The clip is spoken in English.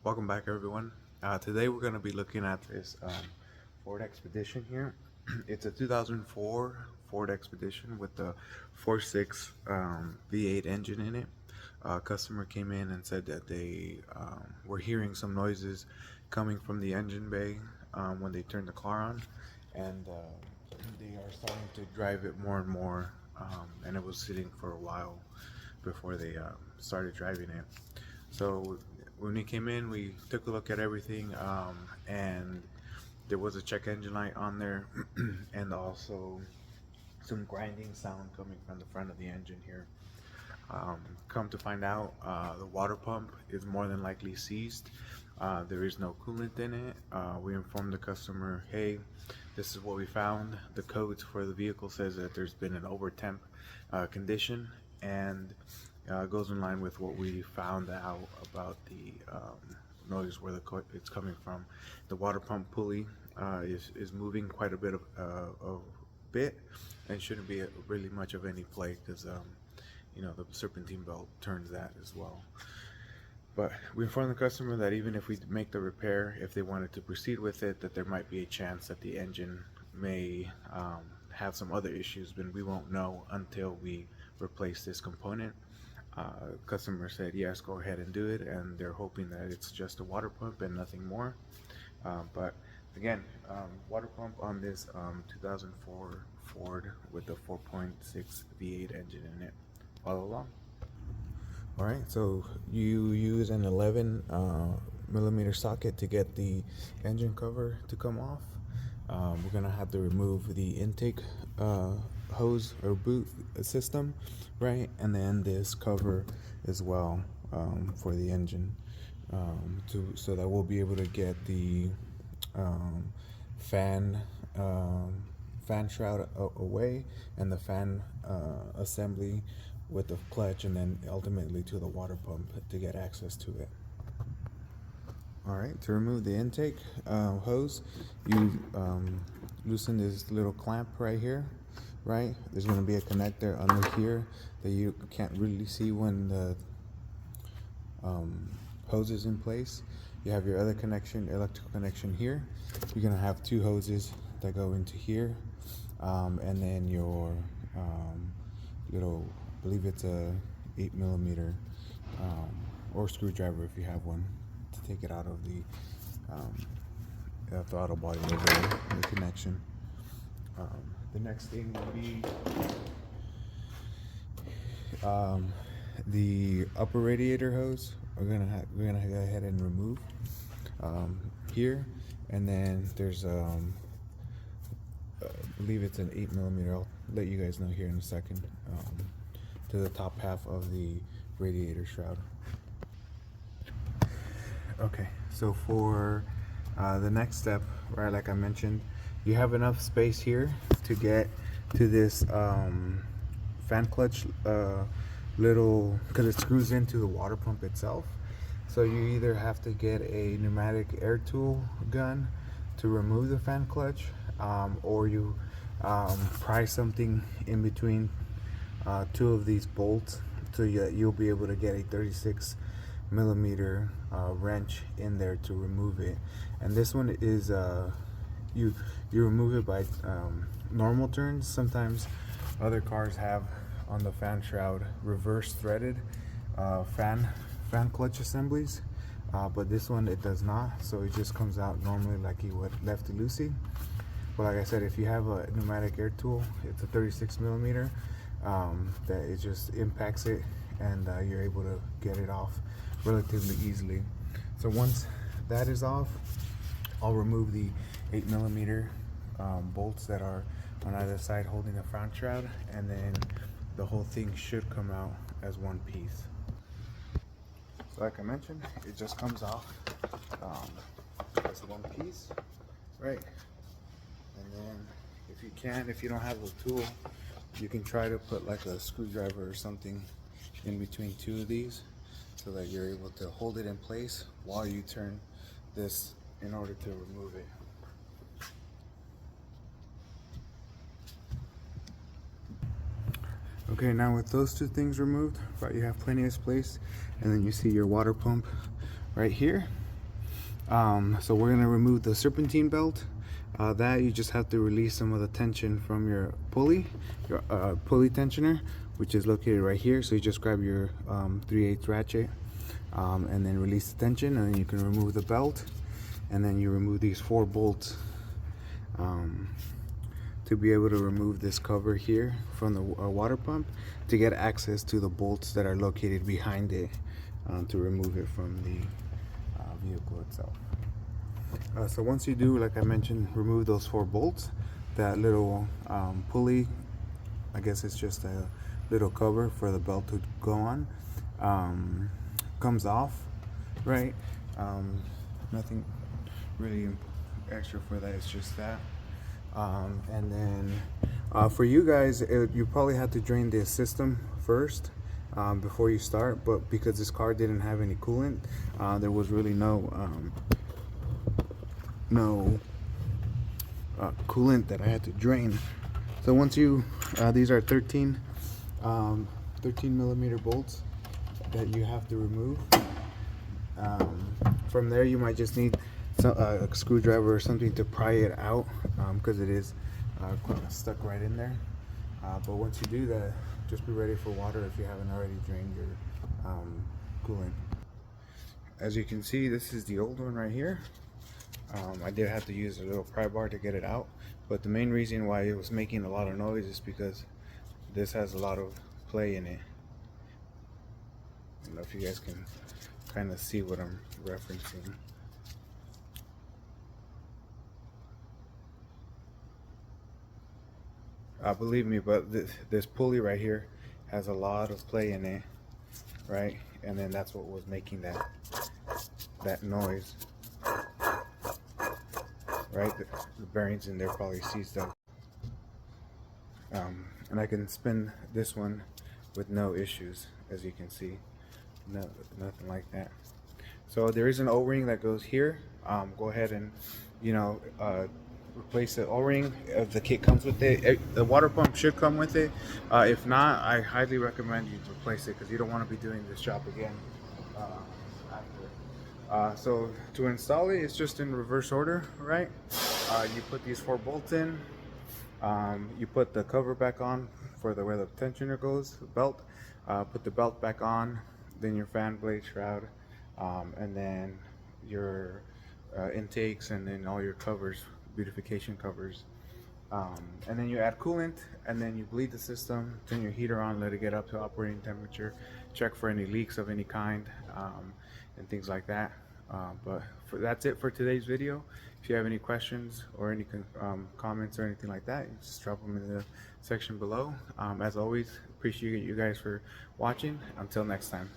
Welcome back, everyone. Today we're going to be looking at this Ford Expedition here. It's a 2004 Ford Expedition with the 4.6 V8 engine in it. Customer came in and said that they were hearing some noises coming from the engine bay when they turned the car on, and they are starting to drive it more and more, and it was sitting for a while before they started driving it. So when we came in, we took a look at everything, and there was a check engine light on there, and also some grinding sound coming from the front of the engine here. Come to find out, the water pump is more than likely seized. There is no coolant in it. We informed the customer, hey, this is what we found. The codes for the vehicle says that there's been an over temp condition, and goes in line with what we found out about the noise where it's coming from. The water pump pulley is moving quite a bit, and shouldn't be really much of any play because the serpentine belt turns that as well. But we informed the customer that even if we make the repair, if they wanted to proceed with it, that there might be a chance that the engine may have some other issues, but we won't know until we replace this component. Customer said yes, go ahead and do it, and they're hoping that it's just a water pump and nothing more. But again, water pump on this 2004 Ford with the 4.6 V8 engine in it. Follow along. All right, so you use an 11 millimeter socket to get the engine cover to come off. We're gonna have to remove the intake hose or boot system, right? And then this cover as well for the engine, so that we'll be able to get the fan shroud away, and the fan assembly with the clutch, and then ultimately to the water pump to get access to it. All right, to remove the intake hose, you loosen this little clamp right here, right? There's going to be a connector under here that you can't really see when the hose is in place. You have your other connection, electrical connection here. You're going to have two hoses that go into here, and then your little, I believe it's a 8 millimeter or screwdriver if you have one, to take it out of the throttle body over there, the connection. The next thing will be the upper radiator hose. We're gonna go ahead and remove here, and then there's I believe it's an 8 millimeter. I'll let you guys know here in a second. To the top half of the radiator shroud. Okay, so for the next step, right, like I mentioned, you have enough space here to get to this fan clutch little, because it screws into the water pump itself. So you either have to get a pneumatic air tool gun to remove the fan clutch, or you pry something in between two of these bolts, so you'll be able to get a 36 millimeter wrench in there to remove it. And this one is you remove it by normal turns. Sometimes other cars have on the fan shroud reverse threaded fan clutch assemblies, but this one it does not, so it just comes out normally like you would lefty loosey. But like I said, if you have a pneumatic air tool, it's a 36 millimeter, that it just impacts it, and you're able to get it off relatively easily. So once that is off, I'll remove the 8 millimeter bolts that are on either side holding the front shroud, and then the whole thing should come out as one piece. So like I mentioned, it just comes off as one piece, right? And then if you don't have a tool, you can try to put like a screwdriver or something in between two of these, so that you're able to hold it in place while you turn this in order to remove it. Okay, now with those two things removed, right, you have plenty of space, and then you see your water pump right here. So we're gonna remove the serpentine belt. That you just have to release some of the tension from your pulley, your pulley tensioner, which is located right here. So you just grab your 3/8 ratchet and then release the tension, and then you can remove the belt, and then you remove these 4 bolts to be able to remove this cover here from the water pump to get access to the bolts that are located behind it, to remove it from the vehicle itself. So once you do, like I mentioned, remove those 4 bolts, that little pulley, I guess it's just a little cover for the belt to go on, comes off, right? Nothing really extra for that, it's just that. And then for you guys, you probably have to drain the system first before you start, but because this car didn't have any coolant, there was really no coolant that I had to drain. So once you these are 13 millimeter bolts that you have to remove. From there you might just need a screwdriver or something to pry it out, because it is stuck right in there. But once you do that, just be ready for water if you haven't already drained your coolant. As you can see, this is the old one right here. I did have to use a little pry bar to get it out, but the main reason why it was making a lot of noise is because this has a lot of play in it. I don't know if you guys can kind of see what I'm referencing. Believe me, but this pulley right here has a lot of play in it, right? And then that's what was making that noise, right? The bearings in there probably seized up. And I can spin this one with no issues, as you can see. No, nothing like that. So there is an O-ring that goes here. Go ahead and, replace the O-ring if the kit comes with it. The water pump should come with it. If not, I highly recommend you to replace it, because you don't want to be doing this job again after. So to install it, it's just in reverse order, right? You put these 4 bolts in. You put the cover back on for where the tensioner goes, the belt. Put the belt back on, then your fan blade shroud, and then your intakes, and then all your covers, beautification covers. And then you add coolant, and then you bleed the system, turn your heater on, let it get up to operating temperature, check for any leaks of any kind, and things like that. But that's it for today's video. If you have any questions or any comments or anything like that, just drop them in the section below. As always, appreciate you guys for watching. Until next time.